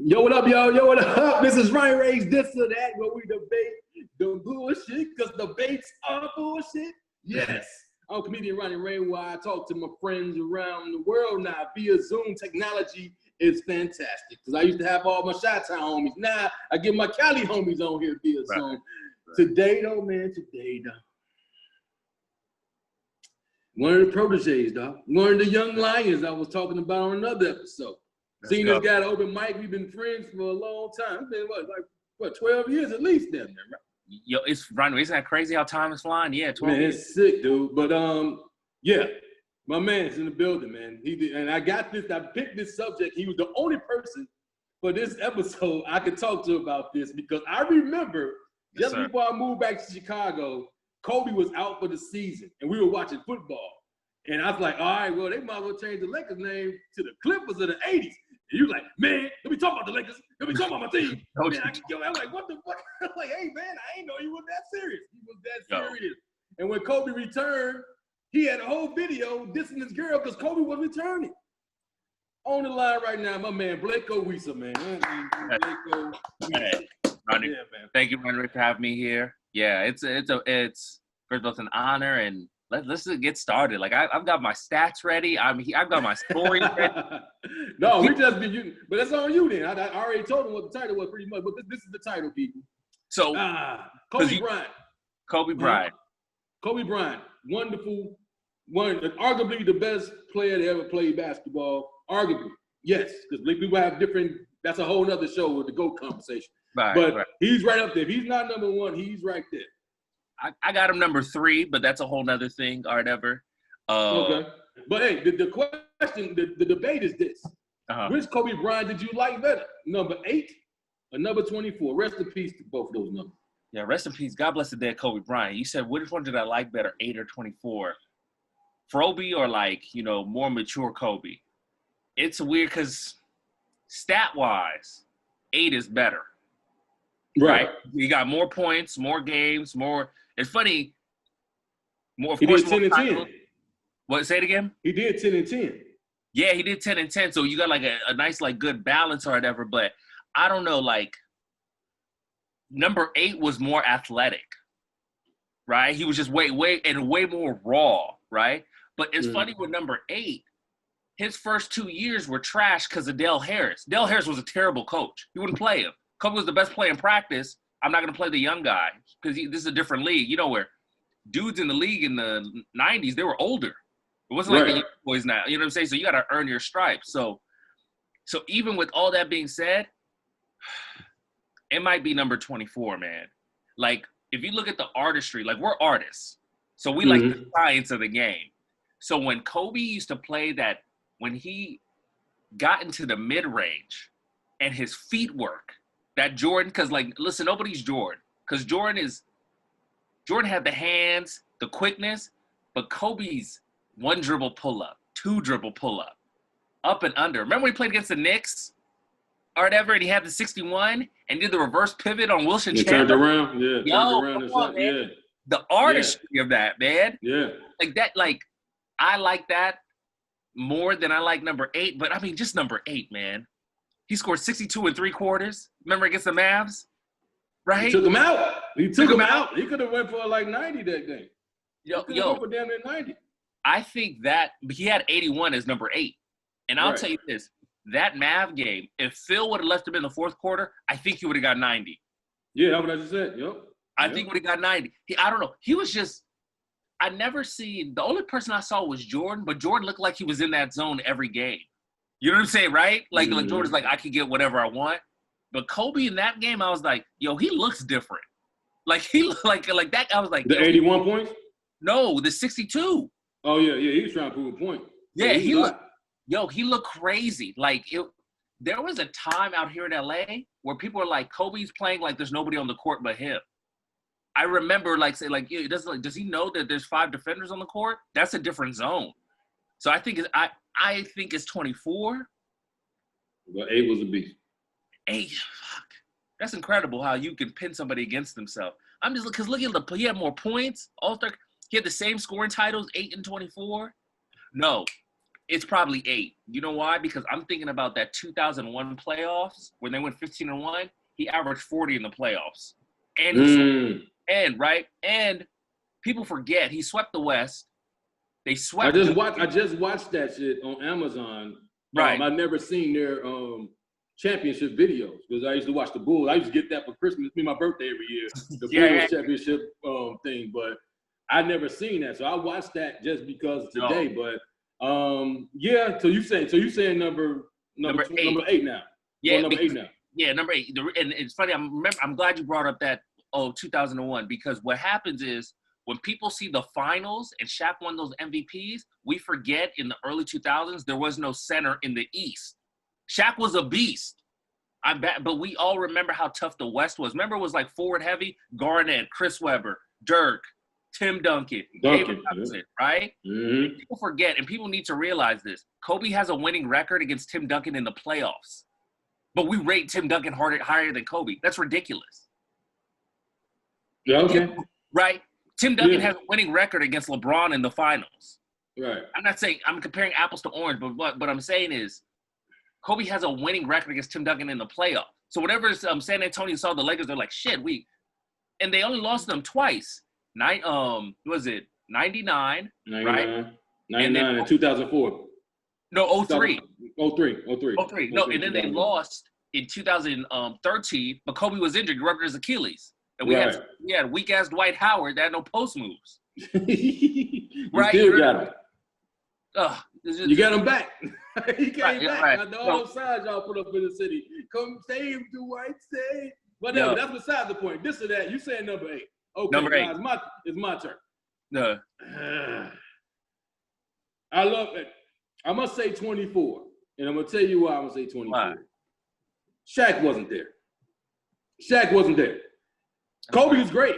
Yo, what up, y'all? Yo, what up? This is Ronnie Ray's This or That, where we debate the bullshit, because debates are bullshit. Yes. I'm comedian Ronnie Ray, where I talk to my friends around the world now via Zoom. Technology is fantastic, because I used to have all my Chi-Town homies. Now I get my Cali homies on here via Zoom. Right. Today, though, one of the proteges, dog. One of the young lions I was talking about on another episode. Seen this guy at open mic. We've been friends for a long time. It's been what, 12 years at least then, right? Yo, it's Ronnie. Isn't that crazy how time is flying? Yeah, 12 man, years. It's sick, dude. But yeah, my man's in the building, man. He did, and I picked this subject. He was the only person for this episode I could talk to about this, because I remember just before I moved back to Chicago, Kobe was out for the season, and we were watching football. And I was like, all right, well, they might as well change the Lakers name to the Clippers of the 80s. And you like, man, let me talk about the Lakers. Let me talk about my team. Man, I'm like, what the fuck? I'm like, hey, man, I ain't know you was that serious. He was that serious. And when Kobe returned, he had a whole video dissing his girl because Kobe was returning. On the line right now, my man, Blake Owisa, man. Hey, Ronnie, yeah, man. Thank you, Ronnie, for having me here. Yeah, it's first of all, it's an honor, and let's just get started. Like I've got my stats ready. I've got my story ready. No, we just be you, but that's on you then. I already told him what the title was pretty much, but this is the title, people. So Kobe Bryant. Kobe Bryant. Kobe Bryant, wonderful, arguably the best player to ever play basketball. Arguably, yes, because people have different. That's a whole other show with the GOAT conversation. But he's right up there. If he's not number one, he's right there. I got him number 3, but that's a whole nother thing or whatever. Okay. But hey, the question, the debate is this. Which Kobe Bryant did you like better? Number 8 or number 24? Rest in peace to both of those numbers. Yeah, rest in peace. God bless the dead Kobe Bryant. You said, which one did I like better, 8 or 24? Frobe or more mature Kobe? It's weird because stat-wise, 8 is better. Right? You got more points, more games, more. It's funny. More. Of he course, did 10 and 10. What? Say it again. He did 10 and 10. Yeah, he did 10 and 10. So you got like a nice good balance or whatever. But I don't know. Number 8 was more athletic, right? He was just way more raw, right? But it's funny with number 8. His first 2 years were trash because of Dale Harris. Dale Harris was a terrible coach. He wouldn't play him. Kobe was the best player in practice. I'm not going to play the young guy because this is a different league. You know, where dudes in the league in the 90s, they were older. It wasn't like the young boys now. You know what I'm saying? So you got to earn your stripes. So even with all that being said, it might be number 24, man. Like, if you look at the artistry, we're artists. So we like the science of the game. So when Kobe used to play that, when he got into the mid-range and his feet work, that Jordan, because listen, nobody's Jordan. Because Jordan had the hands, the quickness, but Kobe's 1 dribble pull-up, 2 dribble pull-up, up and under. Remember when he played against the Knicks or whatever, and he had the 61 and did the reverse pivot on Wilson Chandler? Turned around, yeah. Come on, man. Yeah. The artistry of that, man. Yeah. I like that more than I like number 8, but I mean, just number 8, man. He scored 62 3/4. Remember against the Mavs? Right? He took him out. He could have went for 90 that game. He could have went for damn near 90. I think that he had 81 as number 8. And I'll tell you this, that Mav game, if Phil would have left him in the fourth quarter, I think he would have got 90. Yeah, that's what I just said. Yep. I think he would have got 90. I don't know. He was just, I never seen, the only person I saw was Jordan, but Jordan looked like he was in that zone every game. You know what I'm saying, right? Like Jordan's like, I can get whatever I want. But Kobe in that game, I was like, yo, he looks different. He looked like that. I was like, the 81 points? No, the 62. Oh yeah, he was trying to prove a point. Yeah, he looked crazy. There was a time out here in LA where people were like, Kobe's playing like there's nobody on the court but him. I remember does he know that there's 5 defenders on the court? That's a different zone. So I think it's 24. Well, 8 was a beast. 8, fuck. That's incredible how you can pin somebody against themselves. I'm just because look at he had more points. He had the same scoring titles, 8 and 24. No, It's probably 8. You know why? Because I'm thinking about that 2001 playoffs when they went 15-1. He averaged 40 in the playoffs, and right, and people forget he swept the West. They swept. I just watched that shit on Amazon. Right. I've never seen their championship videos because I used to watch the Bulls. I used to get that for Christmas. It's my birthday every year. The Bulls championship thing, but I never seen that. So I watched that just because today. But yeah. So you saying number 8 now? Yeah, number 8 now. Yeah, number 8. And it's funny. I'm glad you brought up that 2001 because what happens is when people see the finals and Shaq won those MVPs, we forget in the early 2000s there was no center in the East. Shaq was a beast. I bet, but we all remember how tough the West was. Remember, it was like forward heavy: Garnett, Chris Webber, Dirk, Tim Duncan, David Robinson, right? Mm-hmm. People forget, and people need to realize this. Kobe has a winning record against Tim Duncan in the playoffs, but we rate Tim Duncan higher than Kobe. That's ridiculous. Yeah, okay. Right? Tim Duncan has a winning record against LeBron in the finals. Right. I'm not saying I'm comparing apples to orange, but what I'm saying is Kobe has a winning record against Tim Duncan in the playoff. So whenever San Antonio saw the Lakers, they're like, shit, and they only lost them twice. 99, right? 99 and 2004. No, 03. 03. No, and then they lost in 2013, but Kobe was injured, rubbed his Achilles. And we had weak-ass Dwight Howard that had no post moves. Right? Still got him. You got him back. He came back. Right. All those signs y'all put up in the city. Come save Dwight, save. Whatever. That's beside the point. This or that. You saying number 8. Okay, number 8. It's my turn. No. I love it. I'm going to say 24. And I'm going to tell you why I'm going to say 24. Why? Shaq wasn't there. Kobe was great.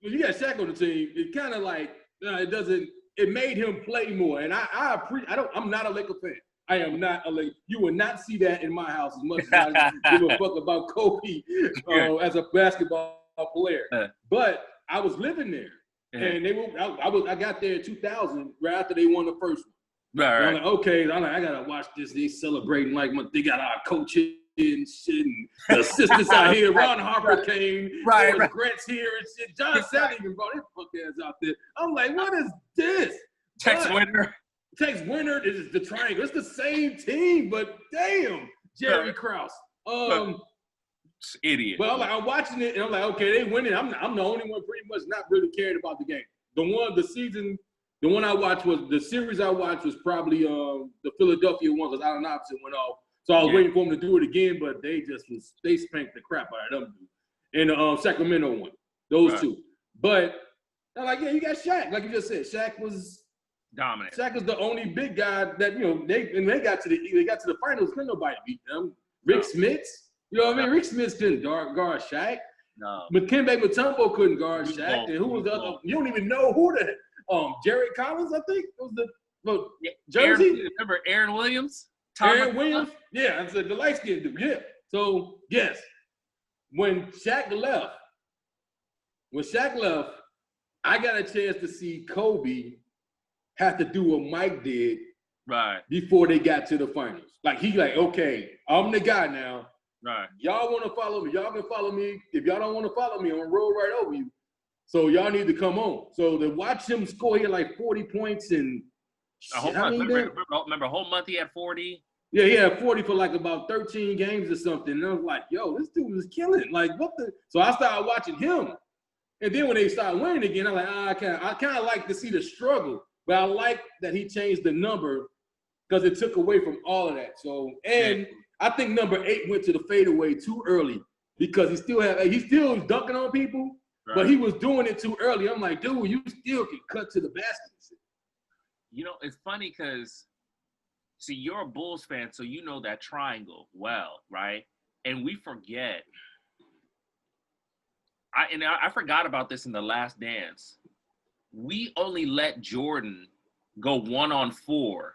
When you got Shaq on the team, it kind of like, it made him play more. And I'm not a Laker fan. I am not a Laker. You will not see that in my house as much as I give a fuck about Kobe as a basketball player. But I was living there. And I got there in 2000 right after they won the first one. Right. I'm like, okay, I gotta watch this. They celebrating like they got our coaches and shit, and the assistants out here. Ron Harper came. Right. Grant's here and shit. John Sally even brought his fuck ass out there. I'm like, what is this? Tex Winter. Is the triangle. It's the same team, but damn, Jerry Krause. Idiot. But I'm watching it, and I'm like, okay, they winning. I'm the only one pretty much not really caring about the game. The one I watched the series I watched was probably the Philadelphia one because Allen Iverson went off. So I was waiting for them to do it again, but they spanked the crap out of them. And the Sacramento one, those two. But I'm like, yeah, you got Shaq. Like you just said, Shaq was dominant. Shaq was the only big guy that, they got to the finals, couldn't nobody beat them. Rick Smits, you know what I mean? Rick Smits couldn't guard Shaq. No. Dikembe Mutombo couldn't guard Shaq. And who was the other? You don't even know who the Jerry Collins, I think, was the Jersey. Remember Aaron Williams? Aaron Williams? Yeah, I said the light-skinned dude. Yeah. So, yes. When Shaq left, I got a chance to see Kobe have to do what Mike did before they got to the finals. Like, okay, I'm the guy now. Right. Y'all want to follow me. Y'all can follow me. If y'all don't want to follow me, I'm going to roll right over you. So y'all need to come on. So to watch him score here like 40 points and remember a whole month he had 40? Yeah, he had 40 for like about 13 games or something. And I was like, yo, this dude is killing. Like, what the? So I started watching him. And then when they started winning again, I'm like, I kind of like to see the struggle. But I like that he changed the number because it took away from all of that. So, and I think number 8 went to the fadeaway too early because he's still dunking on people, but he was doing it too early. I'm like, dude, you still can cut to the basket. It's funny because, see, you're a Bulls fan, so you know that triangle well, right? And we forget. I forgot about this in The Last Dance. We only let Jordan go 1-on-4.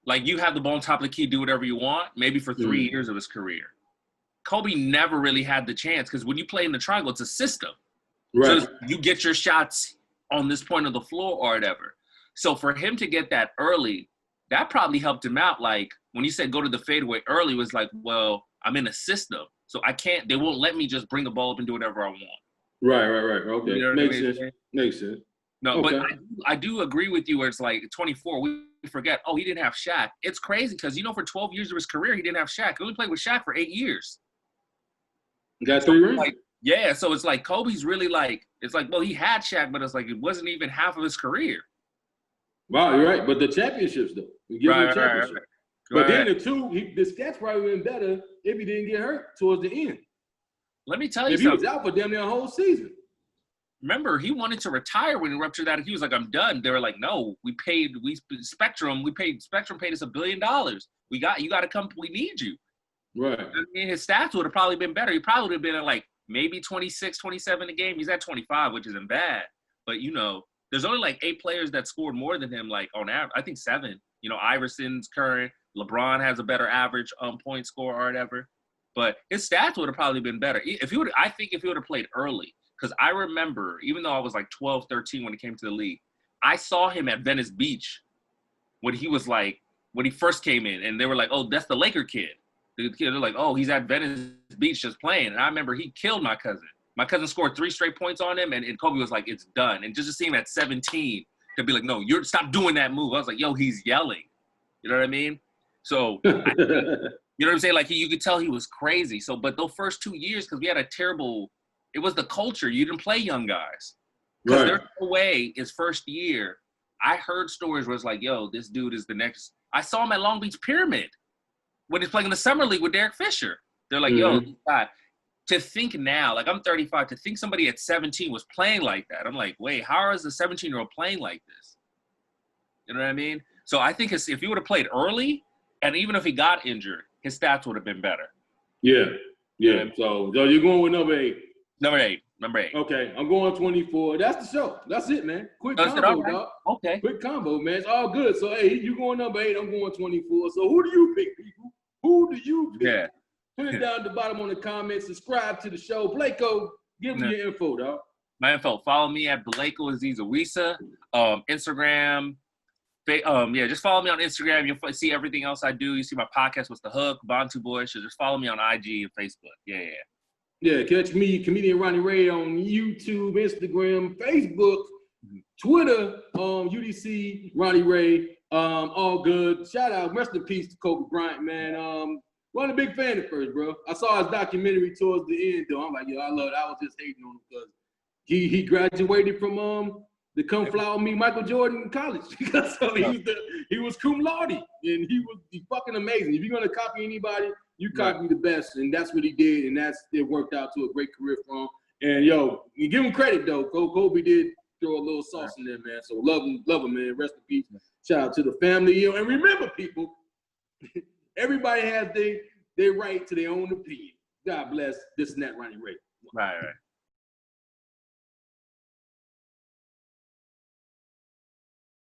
Like, you have the ball on top of the key, do whatever you want, maybe for 3 years of his career. Kobe never really had the chance because when you play in the triangle, it's a system. Right. So you get your shots on this point of the floor or whatever. So for him to get that early, that probably helped him out. Like when he said go to the fadeaway early, was like, well, I'm in a system, so they won't let me just bring the ball up and do whatever I want. Right. Okay, you know makes sense. Makes sense. No, okay. But I do agree with you where it's like 24, we forget, he didn't have Shaq. It's crazy because, for 12 years of his career, he didn't have Shaq. He only played with Shaq for 8 years. He got 3 rings? Yeah, so it's like Kobe's really like, it's like, well, he had Shaq, but it's like it wasn't even half of his career. Wow, you're right. But the championships, though. We give him the championship. Right. But then the stats probably been better if he didn't get hurt towards the end. Let me tell you something. If he was out for damn near a whole season. Remember, he wanted to retire when he ruptured that. He was like, I'm done. They were like, no, Spectrum paid us $1 billion. You got to come. We need you. Right. I mean, his stats would have probably been better. He probably would have been at like maybe 26, 27 a game. He's at 25, which isn't bad. But, there's only like 8 players that scored more than him, like on average. I think 7. Iverson's current. LeBron has a better average point score or whatever. But his stats would have probably been better. I think if he would have played early. Because I remember, even though I was like 12, 13 when he came to the league, I saw him at Venice Beach when he first came in. And they were like, oh, that's the Laker kid. They're like, oh, he's at Venice Beach just playing. And I remember he killed my cousin. My cousin scored 3 straight points on him, and Kobe was like, it's done. And just to see him at 17 to be like, no, stop doing that move. I was like, yo, he's yelling. You know what I mean? So, you know what I'm saying? Like, you could tell he was crazy. So, but those first 2 years, because we had it was the culture. You didn't play young guys. Because there's no way his first year, I heard stories where it's like, yo, this dude is the next. I saw him at Long Beach Pyramid when he's playing in the Summer League with Derek Fisher. They're like, yo, this guy. To think now, like I'm 35, to think somebody at 17 was playing like that. I'm like, wait, how is a 17-year-old playing like this? You know what I mean? So I think if he would have played early, and even if he got injured, his stats would have been better. Yeah. So you're going with number 8. Number eight. Okay, I'm going 24. That's the show. That's it, man. Quick combo, dog. Okay. Quick combo, man. It's all good. So, hey, you going number 8, I'm going 24. So who do you pick, people? Who do you pick? Yeah. Put it down at the bottom on the comments. Subscribe to the show. Blako, give me your info, dog. My info. Follow me at Blako Aziz Awisa. Instagram. Just follow me on Instagram. You'll see everything else I do. You see my podcast, What's the Hook, Bantu Boy. So just follow me on IG and Facebook. Yeah, catch me, comedian Ronnie Ray, on YouTube, Instagram, Facebook, Twitter, UDC, Ronnie Ray. All good. Shout out, rest in peace to Kobe Bryant, man. Wasn't a big fan at first, bro. I saw his documentary towards the end, though. I'm like, yo, I love it. I was just hating on him because he graduated from the Come Fly With Me Michael Jordan College. So he was cum laude, and he fucking amazing. If you're gonna copy anybody, you copy the best, and that's what he did, and it worked out to a great career for him. And yo, you give him credit though. Kobe did throw a little sauce in there, man. So love him, man. Rest in peace. Shout out to the family, and remember, people, everybody has their right to their own opinion. God bless. This and that, Ronnie Ray. Right.